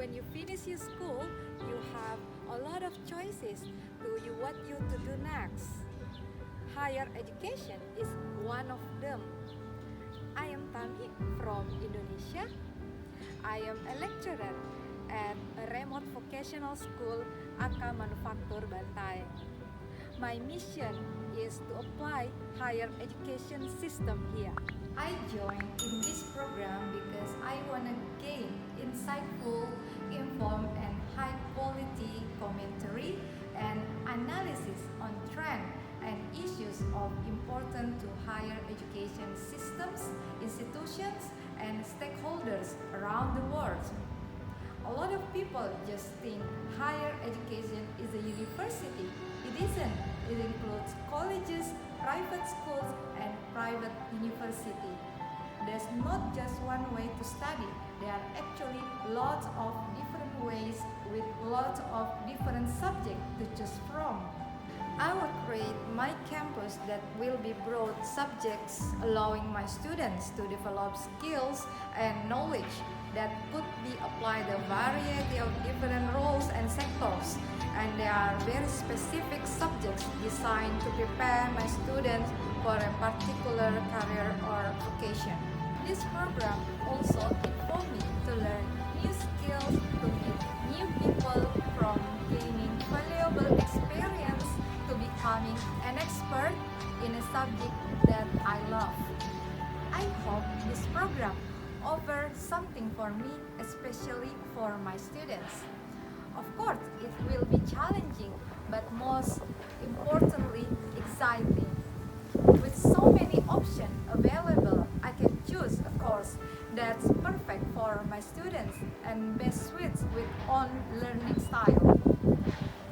when you finish your school, you have a lot of choices what you to do next. Higher education is one of them. I am Tami from Indonesia. I am a lecturer at a remote vocational school, AK Manufaktur Bantaeng. My mission is to apply higher education system here. I joined in this program because I want to gain insightful, informed, and high-quality commentary and analysis on trends and issues of important to higher education systems, institutions, and stakeholders around the world. A lot of people just think higher education is a university. It isn't. It includes colleges, private schools, and private university. There's not just one way to study. There are actually lots of different ways with lots of different subjects to choose from. I will create my campus that will be broad subjects, allowing my students to develop skills and knowledge that could be applied to a variety of different roles and sectors. And there are very specific subjects designed to prepare my students for a particular career or vocation. This program also enables me to learn new skills, to meet new people, from gaining valuable experience to becoming an expert in a subject that I love. I hope this program offers something for me, especially for my students. Of course, it will be challenging, but most importantly, exciting. With so many options available, I can choose a course that's perfect for my students and best suits with own learning style.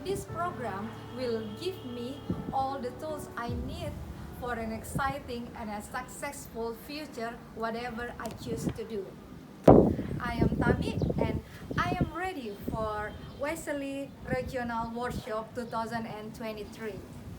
This program will give me all the tools I need for an exciting and a successful future, whatever I choose to do. I am Tami and I am ready for YSEALI Regional Workshop 2023.